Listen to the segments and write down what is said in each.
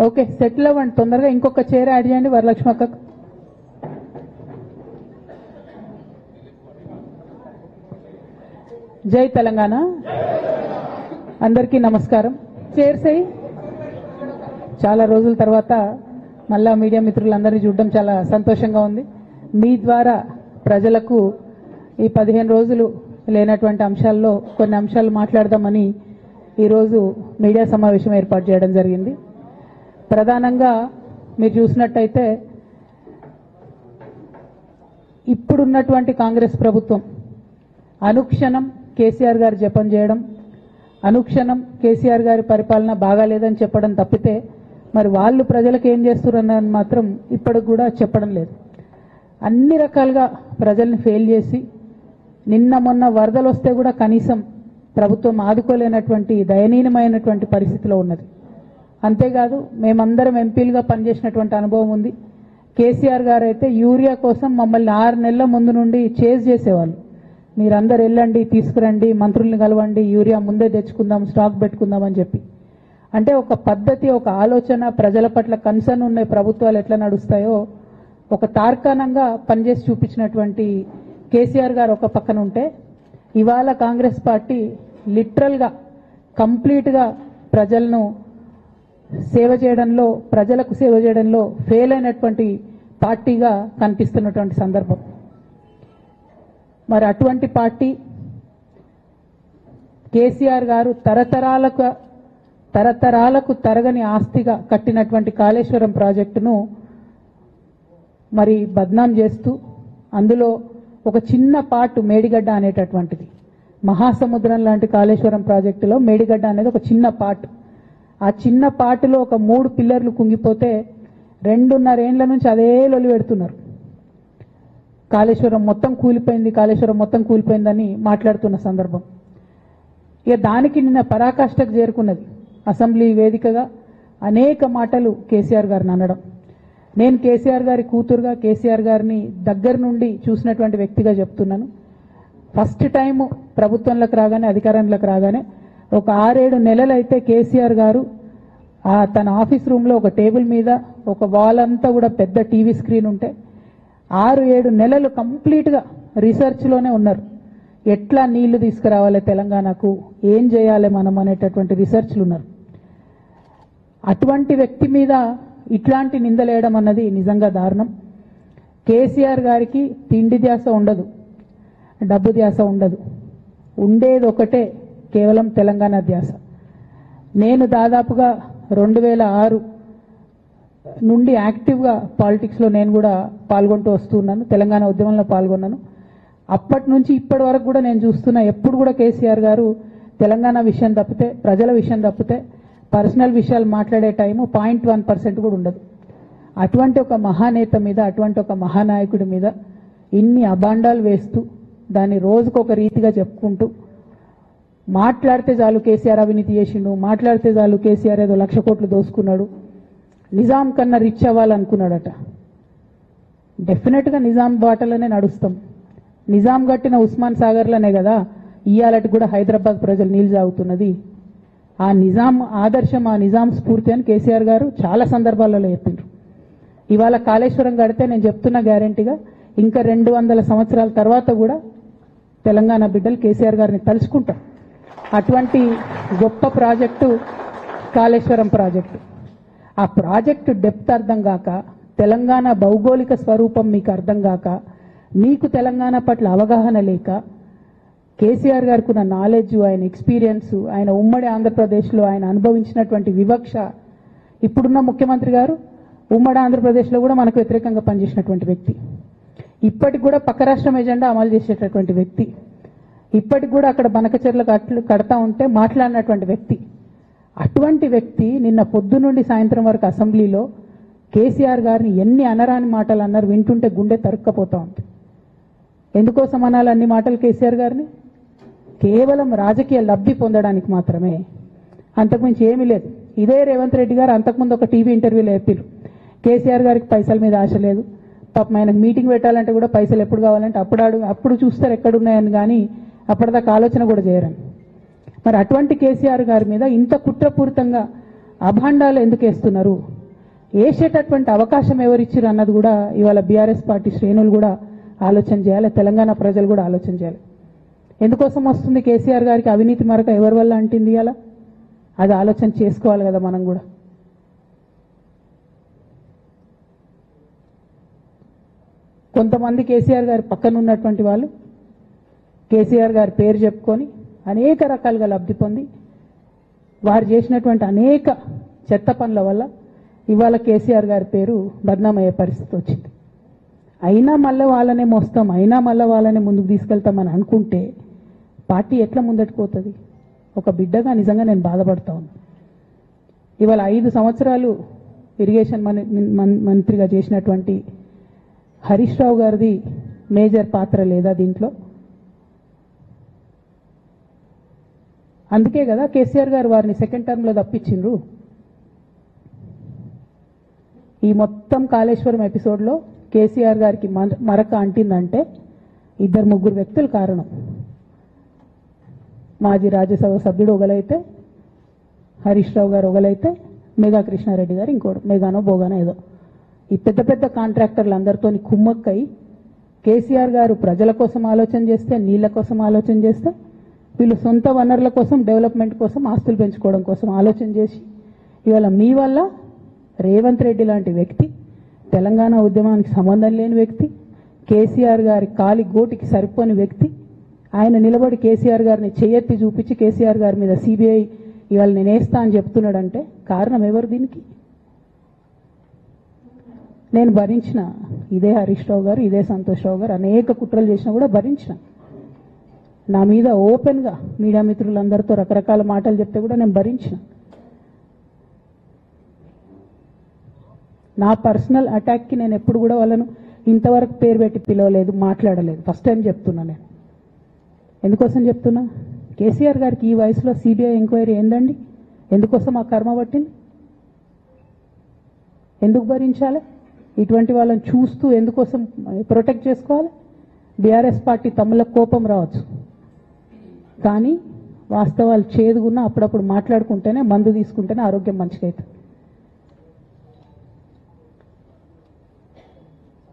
Okay, settle అవ్వండి తొందరగా. ఇంకొక చైర్ యాడ్ చేయండి వరలక్ష్మి అక్కకు. జై తెలంగాణ. అందరికీ నమస్కారం. చైర్స్ అయ్యి చాలా రోజుల తర్వాత మళ్ళా మీడియా మిత్రులందరినీ చూడడం చాలా సంతోషంగా ఉంది. మీ ద్వారా ప్రజలకు ఈ 15 రోజులు లేనటువంటి అంశాల్లో కొన్ని అంశాలు మాట్లాడదామని ఈరోజు మీడియా సమావేశం ఏర్పాటు చేయడం జరిగింది. ప్రధానంగా మీరు చూసినట్టయితే ఇప్పుడున్నటువంటి కాంగ్రెస్ ప్రభుత్వం అనుక్షణం కేసీఆర్ గారు జపం చేయడం, అనుక్షణం కేసీఆర్ గారి పరిపాలన బాగాలేదని చెప్పడం తప్పితే మరి వాళ్ళు ప్రజలకు ఏం చేస్తున్నారని మాత్రం ఇప్పటికి కూడా చెప్పడం లేదు. అన్ని రకాలుగా ప్రజల్ని ఫెయిల్ చేసి నిన్న మొన్న వరదలు వస్తే కూడా కనీసం ప్రభుత్వం ఆదుకోలేనటువంటి దయనీయమైనటువంటి పరిస్థితిలో ఉన్నది. అంతేకాదు మేమందరం ఎంపీలుగా పనిచేసినటువంటి అనుభవం ఉంది. కేసీఆర్ గారు అయితే యూరియా కోసం మమ్మల్ని 6 నెలల ముందు నుండి చేజ్ చేసేవాళ్ళు. మీరందరూ వెళ్ళండి, తీసుకురండి, మంత్రుల్ని కలవండి, యూరియా ముందే తెచ్చుకుందాం, స్టాక్ పెట్టుకుందాం అని చెప్పి. అంటే ఒక పద్ధతి, ఒక ఆలోచన, ప్రజల పట్ల కన్సర్న్ ఉన్న ప్రభుత్వాలు ఎట్లా నడుస్తాయో ఒక తార్కాణంగా పనిచేసి చూపించినటువంటి కేసీఆర్ గారు ఒక పక్కన ఉంటే, ఇవాళ కాంగ్రెస్ పార్టీ లిటరల్గా కంప్లీట్గా ప్రజలను సేవ చేయడంలో, ప్రజలకు సేవ చేయడంలో ఫెయిల్ అయినటువంటి పార్టీగా కనిపిస్తున్నటువంటి సందర్భం. మరి అటువంటి పార్టీ కేసీఆర్ గారు తరతరాలకు తరగని ఆస్తిగా కట్టినటువంటి కాళేశ్వరం ప్రాజెక్టును మరి బద్నాం చేస్తూ, అందులో ఒక చిన్న పార్ట్ మేడిగడ్డ అనేటటువంటిది, మహాసముద్రం లాంటి కాళేశ్వరం ప్రాజెక్టులో మేడిగడ్డ అనేది ఒక చిన్న పార్ట్. ఆ చిన్న పార్టులో ఒక 3 పిల్లర్లు కుంగిపోతే 2.5 ఏండ్ల నుంచి అదే లొల్లి పెడుతున్నారు. కాళేశ్వరం మొత్తం కూలిపోయింది, కాళేశ్వరం మొత్తం కూలిపోయిందని మాట్లాడుతున్న సందర్భం. ఇక దానికి నిన్న పరాకాష్ఠకు చేరుకున్నది అసెంబ్లీ వేదికగా అనేక మాటలు కేసీఆర్ గారిని అనడం. నేను కేసీఆర్ గారి కూతురుగా, కేసీఆర్ గారిని దగ్గర నుండి చూసినటువంటి వ్యక్తిగా చెప్తున్నాను. ఫస్ట్ టైం ప్రభుత్వంలోకి రాగానే, అధికారంలోకి రాగానే ఒక 6-7 నెలలు అయితే కేసీఆర్ గారు తన ఆఫీస్ రూమ్లో ఒక టేబుల్ మీద ఒక వాల్ అంతా కూడా పెద్ద టీవీ స్క్రీన్ ఉంటే 6-7 నెలలు కంప్లీట్గా రీసెర్చ్లోనే ఉన్నారు. ఎట్లా నీళ్లు తీసుకురావాలి తెలంగాణకు, ఏం చేయాలి మనం అనేటటువంటి రీసెర్చ్లు ఉన్నారు. అటువంటి వ్యక్తి మీద ఇట్లాంటి నిందలేయడం అన్నది నిజంగా దారుణం. కేసీఆర్ గారికి తిండి ధ్యాస ఉండదు, డబ్బు ధ్యాస ఉండదు, ఉండేది ఒకటే, కేవలం తెలంగాణ ధ్యాస. నేను దాదాపుగా 2006 నుండి యాక్టివ్గా పాలిటిక్స్లో నేను కూడా పాల్గొంటూ వస్తున్నాను, తెలంగాణ ఉద్యమంలో పాల్గొన్నాను. అప్పటి నుంచి ఇప్పటి వరకు కూడా నేను చూస్తున్నా, ఎప్పుడు కూడా కేసీఆర్ గారు తెలంగాణ విషయం తప్పితే, ప్రజల విషయం తప్పితే పర్సనల్ విషయాలు మాట్లాడే టైము 0.1% కూడా ఉండదు. అటువంటి ఒక మహానేత మీద, అటువంటి ఒక మహానాయకుడి మీద ఇన్ని అబాండాలు వేస్తూ, దాన్ని రోజుకొక రీతిగా చెప్పుకుంటూ, మాట్లాడితే చాలు కేసీఆర్ అవినీతి చేసిండు, మాట్లాడితే చాలు కేసీఆర్ ఏదో 1,00,000 కోట్లు దోసుకున్నాడు, నిజాం కన్నా రిచ్ అవ్వాలనుకున్నాడట. డెఫినెట్గా నిజాం బాటలోనే నడుస్తాం. నిజాం కట్టిన ఉస్మాన్ సాగర్లోనే కదా ఇయ్యాలటి కూడా హైదరాబాద్ ప్రజలు నీళ్ళు తాగుతున్నది. ఆ నిజాం ఆదర్శం, ఆ నిజాం స్ఫూర్తి అని కేసీఆర్ గారు చాలా సందర్భాలలో చెప్పిండ్రు. ఇవాళ కాళేశ్వరం కడితే నేను చెప్తున్నా గ్యారెంటీగా ఇంకా 200 సంవత్సరాల తర్వాత కూడా తెలంగాణ బిడ్డలు కేసీఆర్ గారిని తలుచుకుంటాం. అటువంటి గొప్ప ప్రాజెక్టు కాళేశ్వరం ప్రాజెక్టు. ఆ ప్రాజెక్టు డెప్త్ అర్థం కాక, తెలంగాణ భౌగోళిక స్వరూపం మీకు అర్థం కాక, మీకు తెలంగాణ పట్ల అవగాహన లేక, కేసీఆర్ గారికి ఉన్న నాలెడ్జ్, ఆయన ఎక్స్పీరియన్స్, ఆయన ఉమ్మడి ఆంధ్రప్రదేశ్లో ఆయన అనుభవించినటువంటి వివక్ష, ఇప్పుడున్న ముఖ్యమంత్రి గారు ఉమ్మడి ఆంధ్రప్రదేశ్లో కూడా మనకు వ్యతిరేకంగా పనిచేసినటువంటి వ్యక్తి, ఇప్పటికి కూడా పక్క రాష్ట్రం ఎజెండా అమలు చేసేటటువంటి వ్యక్తి, ఇప్పటికి కూడా అక్కడ బనకచెర్ల కడతా ఉంటే మాట్లాడినటువంటి వ్యక్తి. అటువంటి వ్యక్తి నిన్న పొద్దు నుండి సాయంత్రం వరకు అసెంబ్లీలో కేసీఆర్ గారిని ఎన్ని అనరాని మాటలు అన్నారు, వింటుంటే గుండె తరుక్కపోతా ఉంది. ఎందుకోసం అనాలి అన్ని మాటలు కేసీఆర్ గారిని? కేవలం రాజకీయ లబ్ధి పొందడానికి మాత్రమే, అంతకుమించి ఏమీ లేదు. ఇదే రేవంత్ రెడ్డి గారు అంతకుముందు ఒక టీవీ ఇంటర్వ్యూలో చెప్పారు, కేసీఆర్ గారికి పైసల మీద ఆశ లేదు, పాపం ఆయనకు మీటింగ్ పెట్టాలంటే కూడా పైసలు ఎప్పుడు కావాలంటే అప్పుడు చూస్తారు ఎక్కడున్నాయని, కానీ అప్పటిదాకా ఆలోచన కూడా చేయరని. మరి అటువంటి కేసీఆర్ గారి మీద ఇంత కుట్రపూరితంగా అభాండాలు ఎందుకు వేస్తున్నారు, వేసేటటువంటి అవకాశం ఎవరిచ్చారు అన్నది కూడా ఇవాళ బీఆర్ఎస్ పార్టీ శ్రేణులు కూడా ఆలోచన చేయాలి, తెలంగాణ ప్రజలు కూడా ఆలోచన చేయాలి. ఎందుకోసం వస్తుంది కేసీఆర్ గారికి అవినీతి మరక ఎవరి వల్ల అంటింది అలా, అది ఆలోచన చేసుకోవాలి కదా మనం కూడా. కొంతమంది కేసీఆర్ గారి పక్కన ఉన్నటువంటి వాళ్ళు కేసీఆర్ గారి పేరు చెప్పుకొని అనేక రకాలుగా లబ్ధి పొంది వారు చేసినటువంటి అనేక చెత్త పనుల వల్ల ఇవాళ కేసీఆర్ గారి పేరు బద్నామయ్యే పరిస్థితి వచ్చింది. అయినా మళ్ళీ వాళ్ళనే మోస్తాం, అయినా మళ్ళీ వాళ్ళనే ముందుకు తీసుకెళ్తామని అనుకుంటే పార్టీ ఎట్లా ముందటికి పోతుంది? ఒక బిడ్డగా నిజంగా నేను బాధపడతా ఉన్నా. ఇవాళ 5 సంవత్సరాలు ఇరిగేషన్ మంత్రిగా చేసినటువంటి హరీష్ రావు గారిది మేజర్ పాత్ర లేదా దీంట్లో? అందుకే కదా కేసీఆర్ గారు వారిని సెకండ్ టర్మ్లో తప్పించిండ్రు. ఈ మొత్తం కాళేశ్వరం ఎపిసోడ్లో కేసీఆర్ గారికి మరక అంటిందంటే 2-3 వ్యక్తులు కారణం. మాజీ రాజ్యసభ సభ్యుడు ఒకలైతే, హరీష్ రావు గారు ఒకలైతే, మేఘా కృష్ణారెడ్డి గారు ఇంకోడు, మేఘానో బోగానో ఏదో. ఈ పెద్ద పెద్ద కాంట్రాక్టర్లు అందరితో కుమ్మక్కై కేసీఆర్ గారు ప్రజల కోసం ఆలోచన చేస్తే, నీళ్ల కోసం ఆలోచన చేస్తే, వీళ్ళు సొంత వనరుల కోసం, డెవలప్మెంట్ కోసం, ఆస్తులు పెంచుకోవడం కోసం ఆలోచన చేసి ఇవాళ మీ వల్ల రేవంత్ రెడ్డి లాంటి వ్యక్తి, తెలంగాణ ఉద్యమానికి సంబంధం లేని వ్యక్తి, కేసీఆర్ గారి కాలి గోటికి సరిపోని వ్యక్తి, ఆయన నిలబడి కేసీఆర్ గారిని చెయ్యెత్తి చూపించి కేసీఆర్ గారి మీద సిబిఐ ఇవాళ నేను వేస్తా అని చెప్తున్నాడంటే కారణం ఎవరు దీనికి? నేను భరించిన, ఇదే హరీష్ రావు గారు, ఇదే సంతోష్ రావు గారు అనేక కుట్రలు చేసినా కూడా భరించిన. నా మీద ఓపెన్గా మీడియా మిత్రులందరితో రకరకాల మాటలు చెప్తే కూడా నేను భరించిన. నా పర్సనల్ అటాక్కి నేను ఎప్పుడు కూడా వాళ్ళను ఇంతవరకు పేరు పెట్టి పిలవలేదు, మాట్లాడలేదు. ఫస్ట్ టైం చెప్తున్నా. నేను ఎందుకోసం చెప్తున్నా? కేసీఆర్ గారికి ఈ వయసులో సిబిఐ ఎంక్వైరీ ఏందండి? ఎందుకోసం ఆ కర్మ పట్టింది? ఎందుకు భరించాలి? ఇటువంటి వాళ్ళని చూస్తూ ఎందుకోసం ప్రొటెక్ట్ చేసుకోవాలి? బీఆర్ఎస్ పార్టీ తమ్ములకు కోపం రావచ్చు, కానీ వాస్తవాలు చేదుగున్నా అప్పుడప్పుడు మాట్లాడుకుంటేనే, మందు తీసుకుంటేనే ఆరోగ్యం మంచిగా అవుతుంది.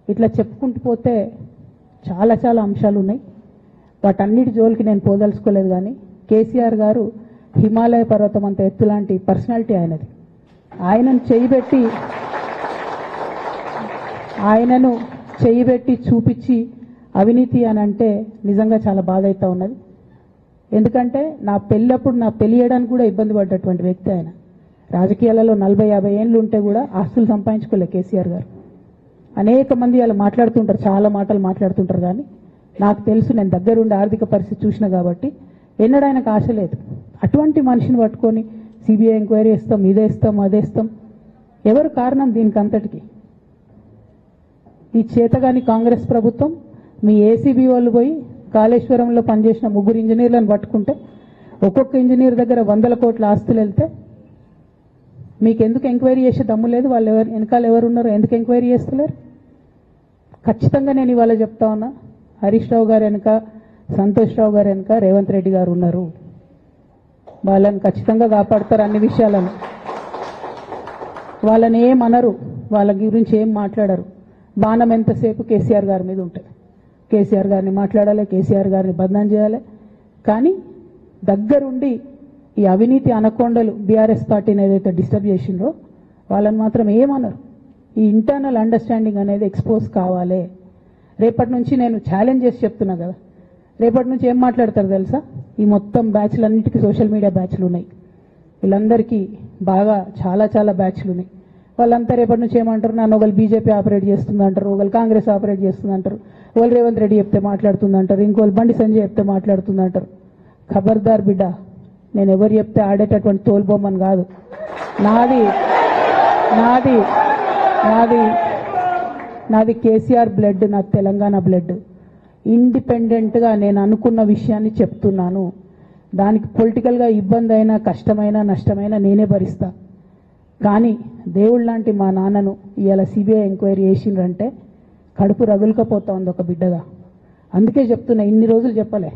ఇట్లా చెప్పుకుంటూ పోతే చాలా చాలా అంశాలు ఉన్నాయి. వాటన్నిటి జోలికి నేను పోదలుచుకోలేదు. కానీ కేసీఆర్ గారు హిమాలయ పర్వతం అంత ఎత్తు లాంటి పర్సనాలిటీ ఆయనది. ఆయనను చేయబెట్టి చూపించి అవినీతి అని అంటే నిజంగా చాలా బాధ అవుతా ఉన్నది. ఎందుకంటే నా పెళ్ళప్పుడు నా పెళ్లి చేయడానికి కూడా ఇబ్బంది పడ్డటువంటి వ్యక్తి ఆయన. రాజకీయాలలో 40-50 ఏళ్ళు ఉంటే కూడా ఆస్తులు సంపాదించుకోలే కేసీఆర్ గారు. అనేక మంది వాళ్ళు మాట్లాడుతుంటారు, చాలా మాటలు మాట్లాడుతుంటారు, కానీ నాకు తెలుసు, నేను దగ్గరుండి ఆర్థిక పరిస్థితి చూసిన కాబట్టి ఎన్నడూ ఆయనకు ఆశ లేదు. అటువంటి మనిషిని పట్టుకొని సిబిఐ ఎంక్వైరీ ఇస్తాం, ఇదేస్తాం, అదేస్తాం. ఎవరు కారణం దీనికి అంతటికి? ఈ చేతగాని కాంగ్రెస్ ప్రభుత్వం మీ ఏసీబీ వాళ్ళు పోయి కాళేశ్వరంలో పనిచేసిన 3 ఇంజనీర్లను పట్టుకుంటే ఒక్కొక్క ఇంజనీర్ దగ్గర 100 కోట్ల ఆస్తులు వెళ్తే మీకు ఎందుకు ఎంక్వైరీ చేసే దమ్ము లేదు? వాళ్ళు వెనకాల ఎవరు ఉన్నారో ఎందుకు ఎంక్వైరీ చేస్తలేరు? ఖచ్చితంగా నేను ఇవాళ చెప్తా ఉన్నా, హరీష్ రావు గారు వెనక, సంతోష్ రావు గారు వెనక రేవంత్ రెడ్డి గారు ఉన్నారు. వాళ్ళని ఖచ్చితంగా కాపాడతారు అన్ని విషయాలను. వాళ్ళని ఏమనరు, వాళ్ళ గురించి ఏం మాట్లాడరు. బాణం ఎంతసేపు కేసీఆర్ గారి మీద ఉంటుంది. కేసీఆర్ గారిని మాట్లాడాలి, కేసీఆర్ గారిని బదనాం చేయాలి. కానీ దగ్గరుండి ఈ అవినీతి అనకొండలు బీఆర్ఎస్ పార్టీని ఏదైతే డిస్టర్బ్ చేసిండ్రో వాళ్ళని మాత్రం ఏమనరు. ఈ ఇంటర్నల్ అండర్స్టాండింగ్ అనేది ఎక్స్పోజ్ కావాలి. రేపటి నుంచి నేను ఛాలెంజ్ చేసి చెప్తున్నా కదా, రేపటి నుంచి ఏం మాట్లాడతారు తెలుసా? ఈ మొత్తం బ్యాచ్లన్నిటికీ సోషల్ మీడియా బ్యాచ్లు ఉన్నాయి. వీళ్ళందరికీ బాగా చాలా చాలా బ్యాచ్లు ఉన్నాయి. వాళ్ళంతా రేపటి నుంచి ఏమంటారు? నన్ను ఒకళ్ళు బీజేపీ ఆపరేట్ చేస్తుంది అంటారు, ఒకళ్ళు కాంగ్రెస్ ఆపరేట్ చేస్తుంది అంటారు, ఒకళ్ళు రేవంత్ రెడ్డి చెప్తే మాట్లాడుతుంది అంటారు, ఇంకోళ్ళు బండి సంజయ్ చెప్తే మాట్లాడుతుంది అంటారు. ఖబర్దార్ బిడ్డ, నేను ఎవరు చెప్తే ఆడేటటువంటి తోలుబొమ్మని కాదు. నాది నాది నాది నాది కేసీఆర్ బ్లడ్, నా తెలంగాణ బ్లడ్. ఇండిపెండెంట్గా నేను అనుకున్న విషయాన్ని చెప్తున్నాను. దానికి పొలిటికల్గా ఇబ్బంది అయినా, కష్టమైనా, నష్టమైనా నేనే భరిస్తా. కానీ దేవుళ్ళ లాంటి మా నాన్నను ఇవాళ సిబిఐ ఎంక్వైరీ చేసిండ్రంటే కడుపు రగులుకపోతా ఉంది ఒక బిడ్డగా. అందుకే చెప్తున్నా, ఇన్ని రోజులు చెప్పలే.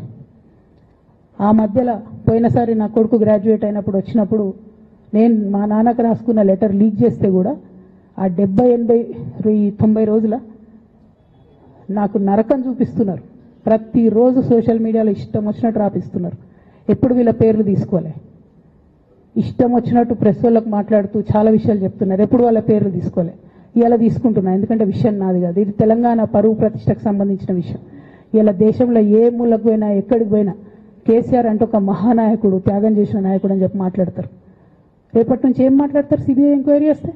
ఆ మధ్యలో పోయినసారి నా కొడుకు గ్రాడ్యుయేట్ అయినప్పుడు వచ్చినప్పుడు నేను మా నాన్నకు రాసుకున్న లెటర్ లీక్ చేస్తే కూడా ఆ 70, 80, 90 రోజుల నాకు నరకం చూపిస్తున్నారు. ప్రతిరోజు సోషల్ మీడియాలో ఇష్టం వచ్చినట్టు రాపిస్తున్నారు. ఎప్పుడు వీళ్ళ పేర్లు తీసుకోలే, ఇష్టం వచ్చినట్టు ప్రెస్ వాళ్ళకు మాట్లాడుతూ చాలా విషయాలు చెప్తున్నారు. ఎప్పుడు వాళ్ళ పేర్లు తీసుకోలే. ఇలా తీసుకుంటున్నా, ఎందుకంటే విషయం నాది కాదు, ఇది తెలంగాణ పరువు ప్రతిష్టకు సంబంధించిన విషయం. ఇలా దేశంలో ఏ మూలకు పోయినా ఎక్కడికి పోయినా కేసీఆర్ అంటే ఒక మహానాయకుడు, త్యాగం చేసిన నాయకుడు అని చెప్పి మాట్లాడతారు. రేపటి నుంచి ఏం మాట్లాడతారు? సిబిఐ ఎంక్వైరీ చేస్తే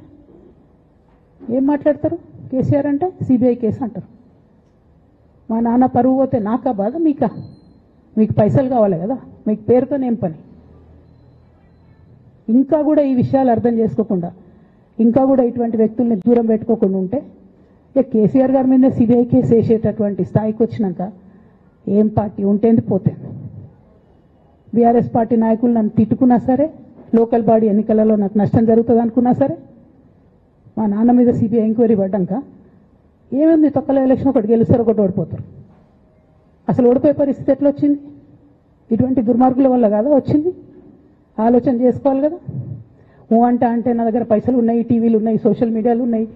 ఏం మాట్లాడతారు? కేసీఆర్ అంటే సిబిఐ కేసు అంటారు. మా నాన్న పరువు పోతే నాకా బాధ, మీకా? మీకు పైసలు కావాలి కదా, మీకు పేరుతోనేం పని? ఇంకా కూడా ఈ విషయాలు అర్థం చేసుకోకుండా, ఇంకా కూడా ఇటువంటి వ్యక్తుల్ని దూరం పెట్టుకోకుండా ఉంటే ఇక కేసీఆర్ గారి మీద సిబిఐ కేసు వేసేటటువంటి స్థాయికి వచ్చినాక ఏం పార్టీ ఉంటేంది పోతుంది. బీఆర్ఎస్ పార్టీ నాయకులు నన్ను తిట్టుకున్నా సరే, లోకల్ బాడీ ఎన్నికలలో నాకు నష్టం జరుగుతుంది అనుకున్నా సరే, మా నాన్న మీద సిబిఐ ఎంక్వైరీ పడ్డాక ఏముంది, తొక్కల ఎలక్షన్ ఒకటి గెలుస్తారు, ఒకటి ఓడిపోతారు. అసలు ఓడిపోయే పరిస్థితి ఎట్లా వచ్చింది? ఇటువంటి దుర్మార్గుల వల్ల కాదా వచ్చింది? ఆలోచన చేసుకోవాలి కదా. అంటే నా దగ్గర పైసలు ఉన్నాయి, టీవీలు ఉన్నాయి, సోషల్ మీడియాలు ఉన్నాయి,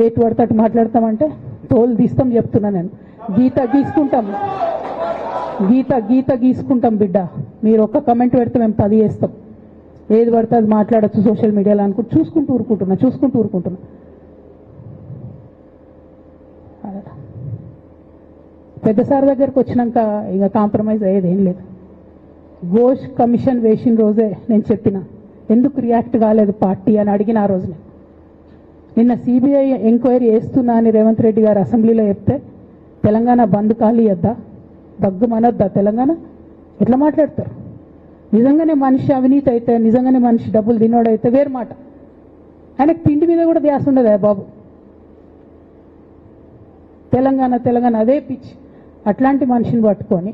ఏటు పడితే అటు మాట్లాడతామంటే తోలు తీస్తాం చెప్తున్నా నేను. గీత గీసుకుంటాం బిడ్డ. మీరు ఒక్క కమెంట్ పెడితే మేము 10 చేస్తాం. ఏది పడితే అది మాట్లాడచ్చు సోషల్ మీడియాలో అనుకుంటూ చూసుకుంటూ ఊరుకుంటున్నా. పెద్ద సార్ దగ్గరకు వచ్చినాక ఇక కాంప్రమైజ్ అయ్యేది ఏం లేదు. ఘోష్ కమిషన్ వేసిన రోజే నేను చెప్పిన, ఎందుకు రియాక్ట్ కాలేదు పార్టీ అని అడిగిన ఆ రోజునే. నిన్న సిబిఐ ఎంక్వైరీ వేస్తున్నా అని రేవంత్ రెడ్డి గారు అసెంబ్లీలో చెప్తే తెలంగాణ బంద్ ఖాళీ వద్దా, దగ్గుమనొద్దా తెలంగాణ? ఎట్లా మాట్లాడతారు? నిజంగానే మనిషి అవినీతి అయితే, నిజంగానే మనిషి డబ్బులు తినోడైతే వేరు మాట. ఆయనకు తిండి మీద కూడా ధ్యాస ఉండదా బాబు? తెలంగాణ అదే పిచ్చి. అట్లాంటి మనిషిని పట్టుకొని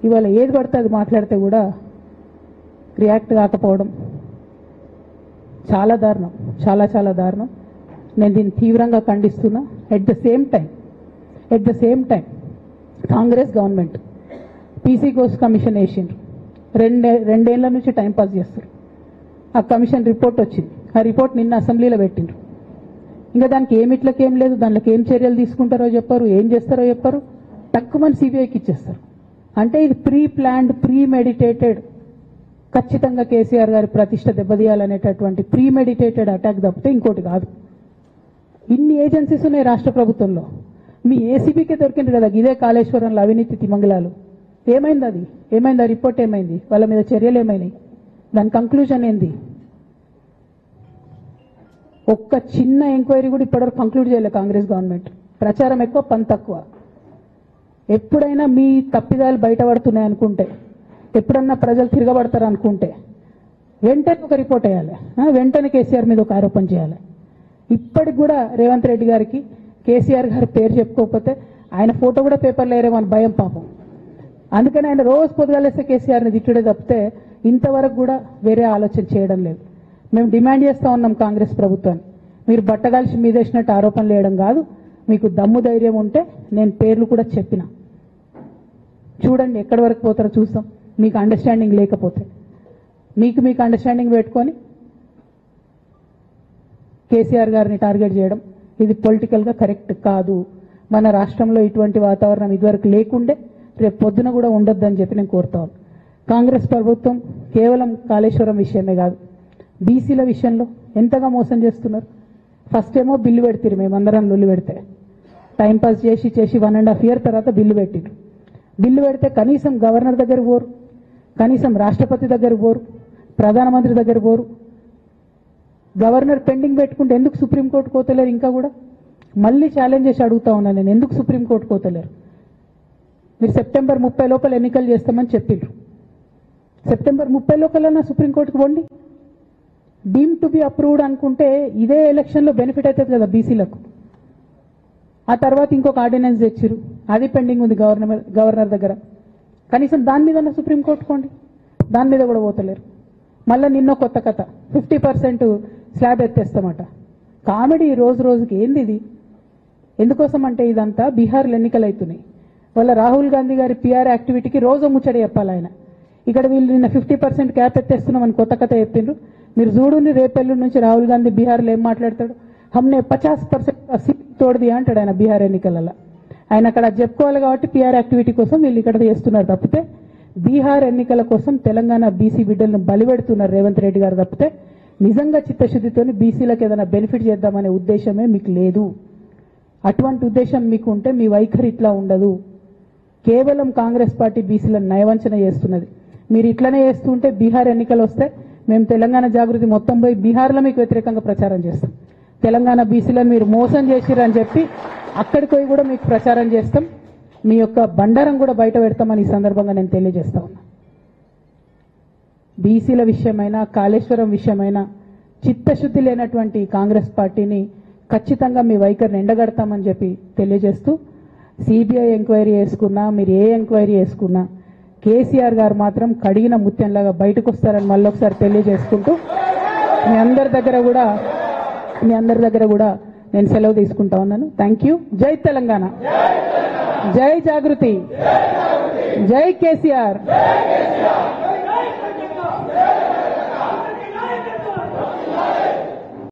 ఇవాళ ఏది పడితే అది మాట్లాడితే కూడా రియాక్ట్ కాకపోవడం చాలా దారుణం, చాలా దారుణం. నేను దీన్ని తీవ్రంగా ఖండిస్తున్నా. At the same time Congress government PC Ghosh commission వేసిండ్రు. రెండేళ్ల నుంచి టైంపాస్ చేస్తారు. ఆ కమిషన్ రిపోర్ట్ వచ్చింది. ఆ రిపోర్ట్ నిన్న అసెంబ్లీలో పెట్టిండ్రు. ఇంకా దానికి ఏమిట్లకేం లేదు, దాంట్లోకి ఏం చర్యలు తీసుకుంటారో చెప్పారు, ఏం చేస్తారో చెప్పారు, తక్కువని సిబిఐకి ఇచ్చేస్తారు. అంటే ఇది ప్రీ ప్లాన్డ్, ప్రీ మెడిటేటెడ్, ఖచ్చితంగా కేసీఆర్ గారి ప్రతిష్ట దెబ్బతీయాలనేటటువంటి ప్రీ మెడిటేటెడ్ అటాక్ తప్పితే ఇంకోటి కాదు. ఇన్ని ఏజెన్సీస్ ఉన్నాయి రాష్ట్ర ప్రభుత్వంలో. మీ ఏసీబీకే దొరికింది కదా ఇదే కాళేశ్వరంలో అవినీతి తిమంగళాలు. ఏమైంది? ఆ రిపోర్ట్ ఏమైంది? వాళ్ళ మీద చర్యలు ఏమైనాయి? దాని కంక్లూజన్ ఏంది? ఒక్క చిన్న ఎంక్వైరీ కూడా ఇప్పటివరకు కంక్లూడ్ చేయలేదు కాంగ్రెస్ గవర్నమెంట్. ప్రచారం ఎక్కువ, పని తక్కువ. ఎప్పుడైనా మీ తప్పిదాలు బయటపడుతున్నాయి అనుకుంటే, ఎప్పుడన్నా ప్రజలు తిరగబడతారు అనుకుంటే వెంటనే ఒక రిపోర్ట్ వేయాలి, వెంటనే కేసీఆర్ మీద ఒక ఆరోపణ చేయాలి. ఇప్పటికి కూడా రేవంత్ రెడ్డి గారికి కేసీఆర్ గారి పేరు చెప్పుకోకపోతే ఆయన ఫోటో కూడా పేపర్లో వేరేమని భయం పాపం. అందుకని ఆయన రోజు పొద్దుగాలేస్తే కేసీఆర్ని తిట్టుడే తప్పితే ఇంతవరకు కూడా వేరే ఆలోచన చేయడం లేదు. మేము డిమాండ్ చేస్తూ ఉన్నాం కాంగ్రెస్ ప్రభుత్వాన్ని, మీరు బట్టగాల్చి మీదేసినట్టు ఆరోపణలు వేయడం కాదు, మీకు దమ్ము ధైర్యం ఉంటే నేను పేర్లు కూడా చెప్పిన, చూడండి ఎక్కడి వరకు పోతారో చూస్తాం. మీకు అండర్స్టాండింగ్ లేకపోతే మీకు అండర్స్టాండింగ్ పెట్టుకొని కేసీఆర్ గారిని టార్గెట్ చేయడం ఇది పొలిటికల్గా కరెక్ట్ కాదు. మన రాష్ట్రంలో ఇటువంటి వాతావరణం ఇదివరకు లేకుండే, రేపు పొద్దున కూడా ఉండొద్దని చెప్పి నేను కోరుతాను. కాంగ్రెస్ ప్రభుత్వం కేవలం కాళేశ్వరం విషయమే కాదు, బీసీల విషయంలో ఎంతగా మోసం చేస్తున్నారు. ఫస్ట్ ఏమో బిల్లు పెడతారు, మేమందరం లొల్లి పెడితే టైంపాస్ చేసి 1.5 year తర్వాత బిల్లు పెట్టిరు. బిల్లు పెడితే కనీసం గవర్నర్ దగ్గర పోరు, కనీసం రాష్ట్రపతి దగ్గర పోరు, ప్రధానమంత్రి దగ్గర పోరు. గవర్నర్ పెండింగ్ పెట్టుకుంటే ఎందుకు సుప్రీంకోర్టు కోతలేరు? ఇంకా కూడా మళ్ళీ ఛాలెంజ్ చేసి అడుగుతా ఉన్నాను నేను, ఎందుకు సుప్రీంకోర్టు కోతలేరు? మీరు సెప్టెంబర్ 30 లోపల ఎన్నికలు చేస్తామని చెప్పిండ్రు. సెప్టెంబర్ 30 లోపలన్నా సుప్రీంకోర్టుకు పోండి. డీమ్ టు బి అప్రూవ్డ్ అనుకుంటే ఇదే ఎలక్షన్లో బెనిఫిట్ అవుతుంది కదా బీసీలకు. ఆ తర్వాత ఇంకొక ఆర్డినెన్స్ తెచ్చిరు, అది పెండింగ్ ఉంది గవర్నర్ దగ్గర. కనీసం దాని మీద సుప్రీంకోర్టు కోండి, దాని మీద కూడా పోతలేరు. మళ్ళీ నిన్న కొత్త కథ, 50% స్లాబ్ ఎత్తేస్తామట. కామెడీ రోజు రోజుకి. ఏంది ఇది? ఎందుకోసం అంటే ఇదంతా బీహార్లో ఎన్నికలు అవుతున్నాయి. వాళ్ళ రాహుల్ గాంధీ గారి పిఆర్ యాక్టివిటీకి రోజు ముచ్చట చెప్పాలి ఆయన. ఇక్కడ వీళ్ళు నిన్న 50% క్యాప్ ఎత్తేస్తున్నామని కొత్త కథ చెప్పిండ్రు. మీరు చూడుని రేపెల్లుండి నుంచి రాహుల్ గాంధీ బీహార్లో ఏం మాట్లాడతాడు, హమ్నే 50% సీట్ తోడు దియా అంటాడు ఆయన బీహార్ ఎన్నికలలో. ఆయన అక్కడ చెప్పుకోవాలి కాబట్టి పీఆర్ యాక్టివిటీ కోసం వీళ్ళు ఇక్కడ చేస్తున్నారు తప్పితే బీహార్ ఎన్నికల కోసం తెలంగాణ బీసీ బిడ్డలను బలిపెడుతున్నారు రేవంత్ రెడ్డి గారు తప్పితే నిజంగా చిత్తశుద్ధితోని బీసీలకు ఏదైనా బెనిఫిట్ చేద్దామనే ఉద్దేశమే మీకు లేదు. అటువంటి ఉద్దేశం మీకు ఉంటే మీ వైఖరి ఇట్లా ఉండదు. కేవలం కాంగ్రెస్ పార్టీ బీసీలను నయవంచన చేస్తున్నది. మీరు ఇట్లనే చేస్తుంటే బీహార్ ఎన్నికలు వస్తే మేము తెలంగాణ జాగృతి మొత్తం పోయి బీహార్లో మీకు వ్యతిరేకంగా ప్రచారం చేస్తాం. తెలంగాణ బీసీలను మీరు మోసం చేసిరని చెప్పి అక్కడికి పోయి కూడా మీకు ప్రచారం చేస్తాం. మీ యొక్క బండారం కూడా బయట పెడతామని ఈ సందర్భంగా నేను తెలియజేస్తా ఉన్నా. బీసీల విషయమైనా కాళేశ్వరం విషయమైనా చిత్తశుద్ధి లేనటువంటి కాంగ్రెస్ పార్టీని ఖచ్చితంగా మీ వైఖరిని ఎండగడతామని చెప్పి తెలియజేస్తూ సిబిఐ ఎంక్వైరీ చేసుకున్నా మీరు ఏ ఎంక్వైరీ చేసుకున్నా కేసీఆర్ గారు మాత్రం కడిగిన ముత్యంలాగా బయటకు వస్తారని మళ్ళొకసారి తెలియజేసుకుంటూ మీ అందరి దగ్గర కూడా నేను సెలవు తీసుకుంటా ఉన్నాను. Thank you. జై తెలంగాణ, జై జాగృతి, జై కేసీఆర్.